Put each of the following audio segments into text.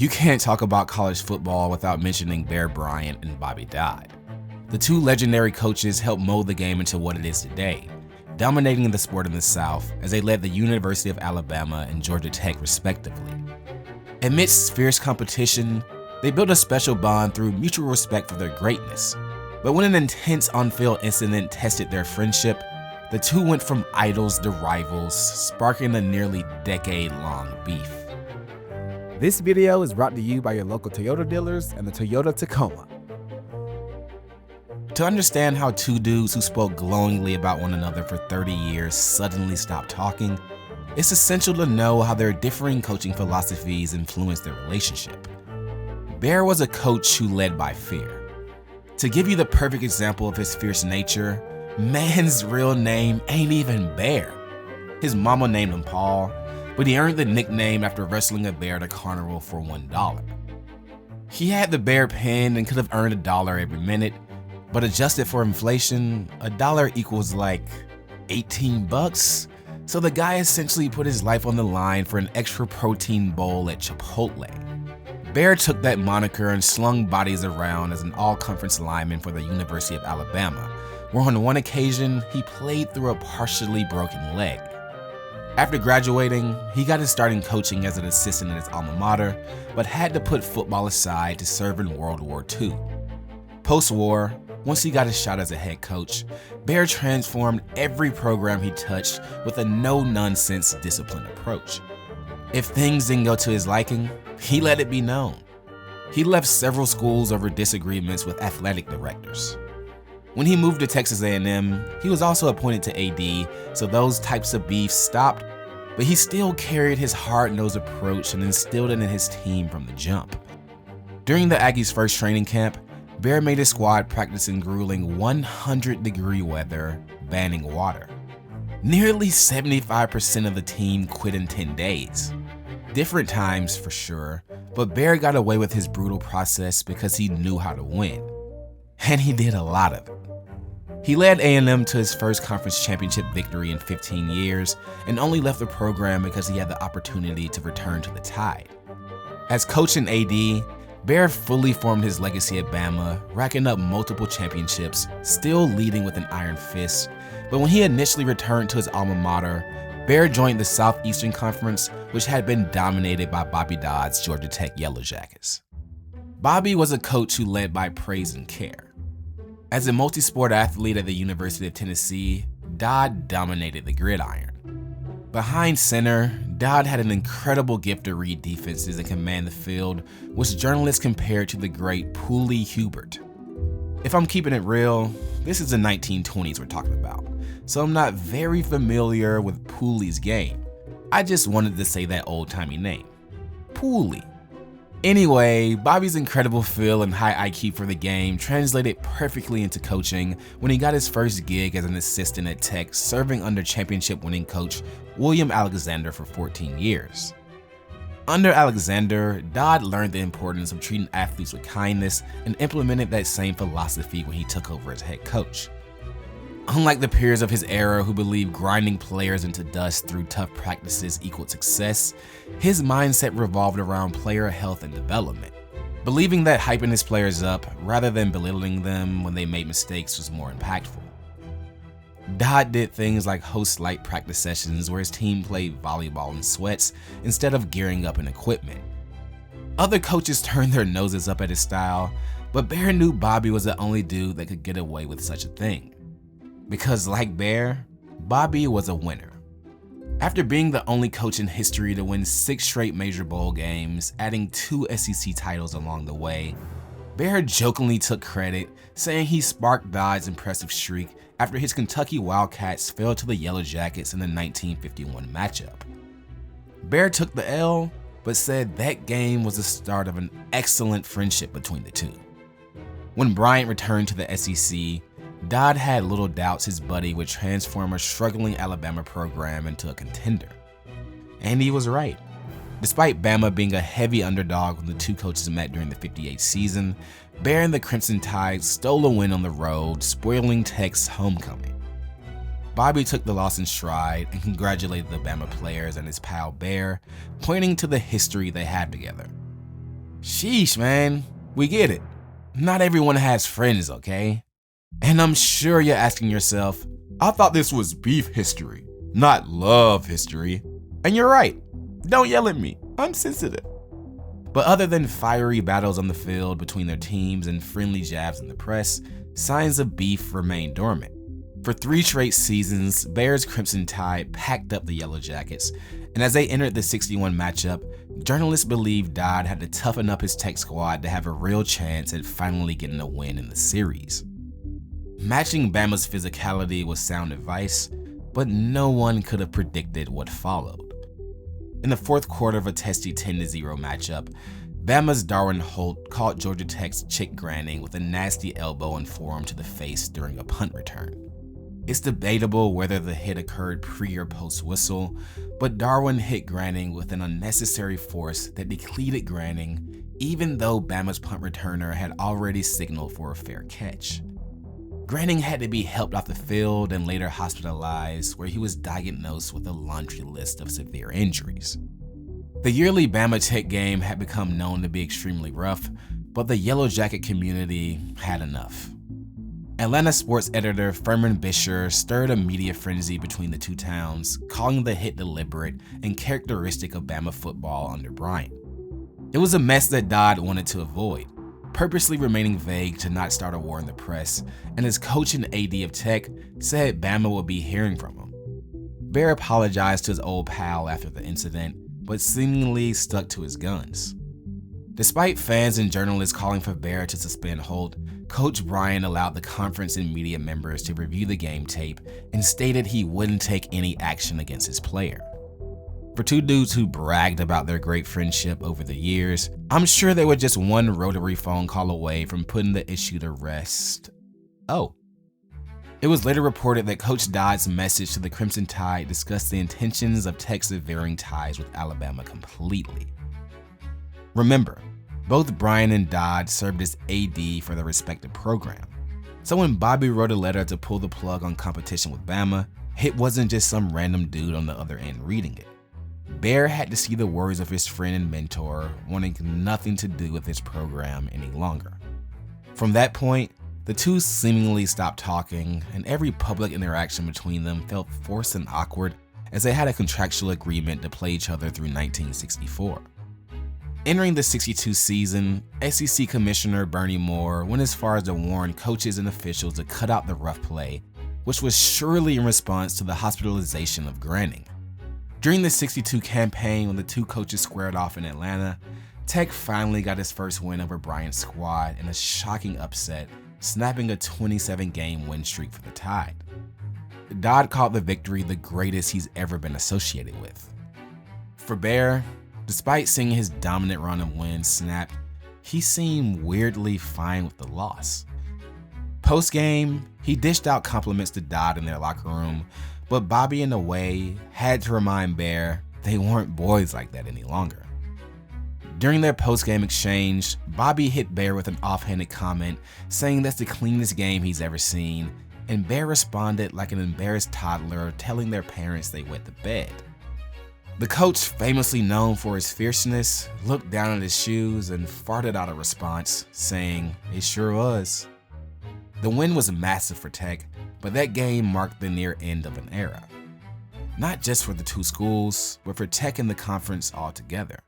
You can't talk about college football without mentioning Bryant and Bobby Dodd. The two legendary coaches helped mold the game into what it is today, dominating the sport in the South as they led the University of Alabama and Georgia Tech respectively. Amidst fierce competition, they built a special bond through mutual respect for their greatness. But when an intense on-field incident tested their friendship, the two went from idols to rivals, sparking a nearly decade-long beef. This video is brought to you by your local Toyota dealers and the Toyota Tacoma. To understand how two dudes who spoke glowingly about one another for 30 years suddenly stopped talking, it's essential to know how their differing coaching philosophies influenced their relationship. Bear was a coach who led by fear. To give you the perfect example of his fierce nature, man's real name ain't even Bear. His mama named him Paul, but he earned the nickname after wrestling a bear at a carnival for $1. He had the bear pinned and could have earned $1 every minute, but adjusted for inflation, $1 equals like 18 bucks. So the guy essentially put his life on the line for an extra protein bowl at Chipotle. Bear took that moniker and slung bodies around as an all-conference lineman for the University of Alabama, where on one occasion, he played through a partially broken leg. After graduating, he got his start in coaching as an assistant at his alma mater, but had to put football aside to serve in World War II. Post-war, once he got his shot as a head coach, Bear transformed every program he touched with a no-nonsense disciplined approach. If things didn't go to his liking, he let it be known. He left several schools over disagreements with athletic directors. When he moved to Texas A&M, he was also appointed to AD, so those types of beefs stopped, but he still carried his hard-nosed approach and instilled it in his team from the jump. During the Aggies' first training camp, Bear made his squad practice in grueling 100-degree weather, banning water. Nearly 75% of the team quit in 10 days. Different times for sure, but Bear got away with his brutal process because he knew how to win. And he did a lot of it. He led A&M to his first conference championship victory in 15 years and only left the program because he had the opportunity to return to the Tide. As coach and AD, Bear fully formed his legacy at Bama, racking up multiple championships, still leading with an iron fist. But when he initially returned to his alma mater, Bear joined the Southeastern Conference, which had been dominated by Bobby Dodd's Georgia Tech Yellow Jackets. Bobby was a coach who led by praise and care. As a multi-sport athlete at the University of Tennessee, Dodd dominated the gridiron. Behind center, Dodd had an incredible gift to read defenses and command the field, which journalists compared to the great Pooley Hubert. If I'm keeping it real, this is the 1920s we're talking about, so I'm not very familiar with Pooley's game. I just wanted to say that old-timey name, Pooley. Anyway, Bobby's incredible feel and high IQ for the game translated perfectly into coaching when he got his first gig as an assistant at Tech, serving under championship-winning coach William Alexander for 14 years. Under Alexander, Dodd learned the importance of treating athletes with kindness and implemented that same philosophy when he took over as head coach. Unlike the peers of his era who believed grinding players into dust through tough practices equaled success, his mindset revolved around player health and development. Believing that hyping his players up rather than belittling them when they made mistakes was more impactful. Dodd did things like host light practice sessions where his team played volleyball in sweats instead of gearing up in equipment. Other coaches turned their noses up at his style, but Bear knew Bobby was the only dude that could get away with such a thing. Because like Bear, Bobby was a winner. After being the only coach in history to win 6 straight major bowl games, adding 2 SEC titles along the way, Bear jokingly took credit, saying he sparked Dodd's impressive streak after his Kentucky Wildcats fell to the Yellow Jackets in the 1951 matchup. Bear took the L, but said that game was the start of an excellent friendship between the two. When Bryant returned to the SEC, Dodd had little doubts his buddy would transform a struggling Alabama program into a contender. And he was right. Despite Bama being a heavy underdog when the two coaches met during the '58 season, Bear and the Crimson Tide stole a win on the road, spoiling Tech's homecoming. Bobby took the loss in stride and congratulated the Bama players and his pal Bear, pointing to the history they had together. Sheesh, man. We get it. Not everyone has friends, okay? And I'm sure you're asking yourself, I thought this was beef history, not love history. And you're right. Don't yell at me. I'm sensitive. But other than fiery battles on the field between their teams and friendly jabs in the press, signs of beef remain dormant. For 3 straight seasons, Bears Crimson Tide packed up the Yellow Jackets, and as they entered the 61 matchup, journalists believed Dodd had to toughen up his tech squad to have a real chance at finally getting a win in the series. Matching Bama's physicality was sound advice, but no one could have predicted what followed. In the fourth quarter of a testy 10-0 matchup, Bama's Darwin Holt caught Georgia Tech's Chick Graning with a nasty elbow and forearm to the face during a punt return. It's debatable whether the hit occurred pre or post whistle, but Darwin hit Graning with an unnecessary force that depleted Graning, even though Bama's punt returner had already signaled for a fair catch. Graning had to be helped off the field and later hospitalized, where he was diagnosed with a laundry list of severe injuries. The yearly Bama Tech game had become known to be extremely rough, but the Yellow Jacket community had enough. Atlanta sports editor Furman Bisher stirred a media frenzy between the two towns, calling the hit deliberate and characteristic of Bama football under Bryant. It was a mess that Dodd wanted to avoid, purposely remaining vague to not start a war in the press, and his coach and AD of Tech said Bama would be hearing from him. Bear apologized to his old pal after the incident, but seemingly stuck to his guns. Despite fans and journalists calling for Bear to suspend Holt, Coach Bryant allowed the conference and media members to review the game tape and stated he wouldn't take any action against his player. For two dudes who bragged about their great friendship over the years, I'm sure they were just one rotary phone call away from putting the issue to rest. Oh. It was later reported that Coach Dodd's message to the Crimson Tide discussed the intentions of Tech severing ties with Alabama completely. Remember, both Bryant and Dodd served as AD for their respective program. So when Bobby wrote a letter to pull the plug on competition with Bama, it wasn't just some random dude on the other end reading it. Bear had to see the words of his friend and mentor wanting nothing to do with his program any longer. From that point, the two seemingly stopped talking, and every public interaction between them felt forced and awkward as they had a contractual agreement to play each other through 1964. Entering the 62 season, SEC Commissioner Bernie Moore went as far as to warn coaches and officials to cut out the rough play, which was surely in response to the hospitalization of Graning. During the 62 campaign, when the two coaches squared off in Atlanta, Tech finally got his first win over Bryant's squad in a shocking upset, snapping a 27-game win streak for the Tide. Dodd called the victory the greatest he's ever been associated with. For Bear, despite seeing his dominant run of wins snapped, he seemed weirdly fine with the loss. Post-game, he dished out compliments to Dodd in their locker room, but Bobby, in a way, had to remind Bear they weren't boys like that any longer. During their post-game exchange, Bobby hit Bear with an offhanded comment saying that's the cleanest game he's ever seen, and Bear responded like an embarrassed toddler telling their parents they wet the bed. The coach, famously known for his fierceness, looked down at his shoes and farted out a response, saying, "It sure was." The win was massive for Tech, but that game marked the near end of an era. Not just for the two schools, but for Tech and the conference altogether.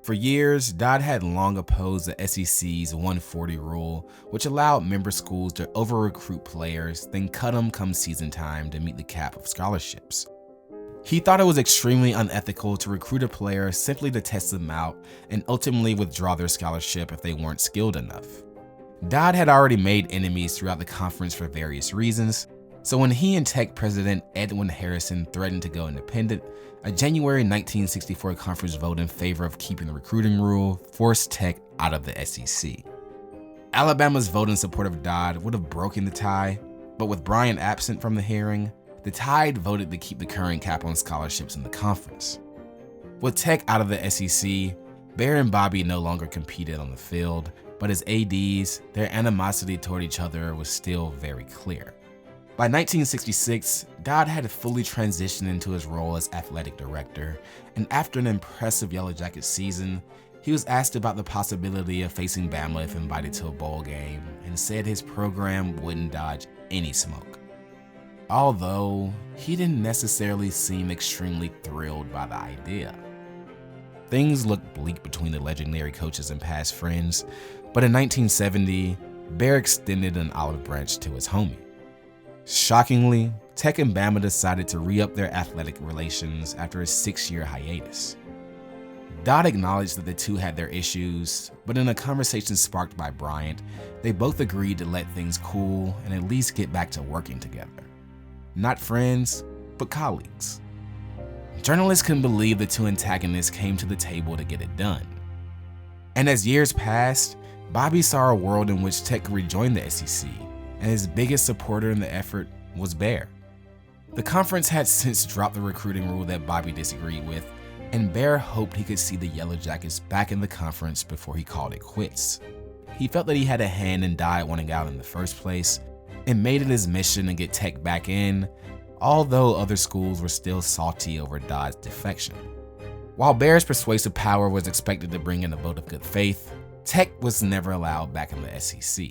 For years, Dodd had long opposed the SEC's 140 rule, which allowed member schools to over-recruit players, then cut them come season time to meet the cap of scholarships. He thought it was extremely unethical to recruit a player simply to test them out and ultimately withdraw their scholarship if they weren't skilled enough. Dodd had already made enemies throughout the conference for various reasons, so when he and Tech president Edwin Harrison threatened to go independent, a January 1964 conference vote in favor of keeping the recruiting rule forced Tech out of the SEC. Alabama's vote in support of Dodd would have broken the tie, but with Bryant absent from the hearing, the Tide voted to keep the current cap on scholarships in the conference. With Tech out of the SEC, Bear and Bobby no longer competed on the field, but as ADs, their animosity toward each other was still very clear. By 1966, Dodd had fully transitioned into his role as athletic director, and after an impressive Yellow Jacket season, He was asked about the possibility of facing Bama if invited to a bowl game and said his program wouldn't dodge any smoke. Although, he didn't necessarily seem extremely thrilled by the idea. Things looked bleak between the legendary coaches and past friends, but in 1970, Bear extended an olive branch to his homie. Shockingly, Tech and Bama decided to re-up their athletic relations after a 6-year hiatus. Dodd acknowledged that the two had their issues, but in a conversation sparked by Bryant, they both agreed to let things cool and at least get back to working together. Not friends, but colleagues. Journalists couldn't believe the two antagonists came to the table to get it done. And as years passed, Bobby saw a world in which Tech could rejoin the SEC, and his biggest supporter in the effort was Bear. The conference had since dropped the recruiting rule that Bobby disagreed with, and Bear hoped he could see the Yellow Jackets back in the conference before he called it quits. He felt that he had a hand in Dodd wanting out in the first place, and made it his mission to get Tech back in, although other schools were still salty over Dodd's defection. While Bear's persuasive power was expected to bring in a vote of good faith, Tech was never allowed back in the SEC.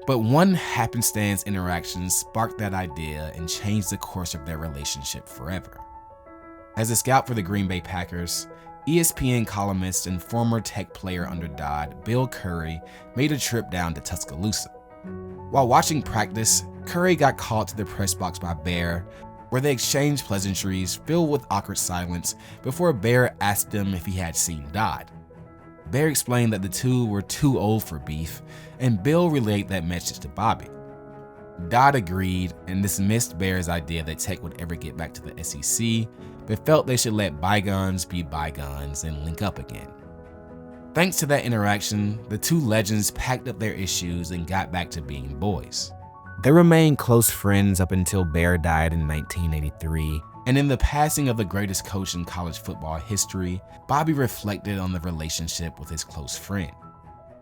But one happenstance interaction sparked that idea and changed the course of their relationship forever. As a scout for the Green Bay Packers, ESPN columnist and former Tech player under Dodd, Bill Curry, made a trip down to Tuscaloosa. While watching practice, Curry got called to the press box by Bear, where they exchanged pleasantries filled with awkward silence before Bear asked him if he had seen Dodd. Bear explained that the two were too old for beef, and Bill relayed that message to Bobby. Dodd agreed and dismissed Bear's idea that Tech would ever get back to the SEC, but felt they should let bygones be bygones and link up again. Thanks to that interaction, the two legends packed up their issues and got back to being boys. They remained close friends up until Bear died in 1983, and in the passing of the greatest coach in college football history, Bobby reflected on the relationship with his close friend.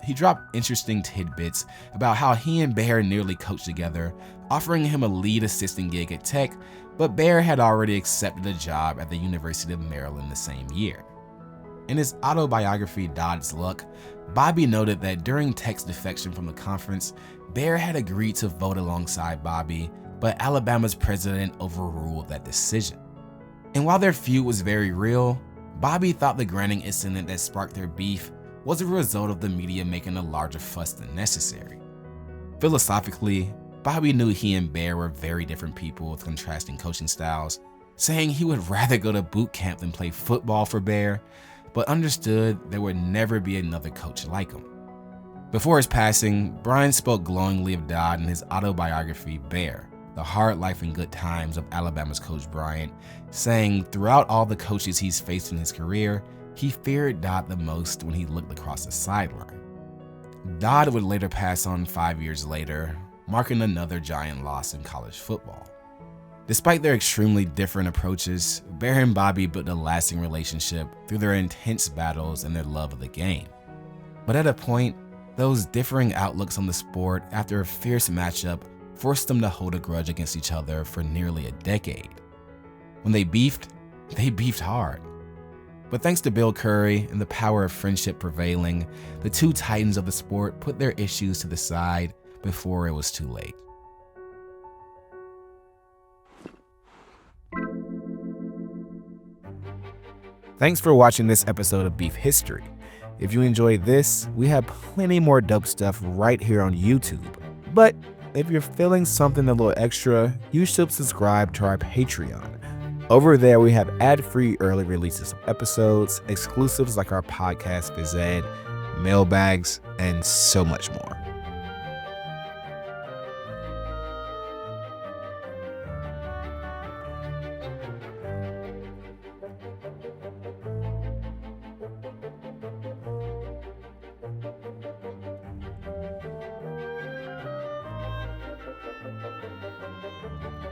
He dropped interesting tidbits about how he and Bear nearly coached together, offering him a lead assistant gig at Tech, but Bear had already accepted a job at the University of Maryland the same year. In his autobiography, Dodd's Luck, Bobby noted that during Tech's defection from the conference, Bear had agreed to vote alongside Bobby, but Alabama's president overruled that decision. And while their feud was very real, Bobby thought the Graning incident that sparked their beef was a result of the media making a larger fuss than necessary. Philosophically, Bobby knew he and Bear were very different people with contrasting coaching styles, saying he would rather go to boot camp than play football for Bear, but understood there would never be another coach like him. Before his passing, Bryant spoke glowingly of Dodd in his autobiography, Bear, The Hard Life and Good Times of Alabama's Coach Bryant, saying throughout all the coaches he's faced in his career, he feared Dodd the most when he looked across the sideline. Dodd would later pass on 5 years later, marking another giant loss in college football. Despite their extremely different approaches, Bear and Bobby built a lasting relationship through their intense battles and their love of the game. But at a point, those differing outlooks on the sport after a fierce matchup forced them to hold a grudge against each other for nearly a decade. When they beefed hard. But thanks to Bill Curry and the power of friendship prevailing, the two titans of the sport put their issues to the side before it was too late. Thanks for watching this episode of Beef History. If you enjoyed this, we have plenty more dope stuff right here on YouTube. But if you're feeling something a little extra, you should subscribe to our Patreon. Over there, we have ad-free early releases of episodes, exclusives like our podcast Phys Ed, mailbags, and so much more.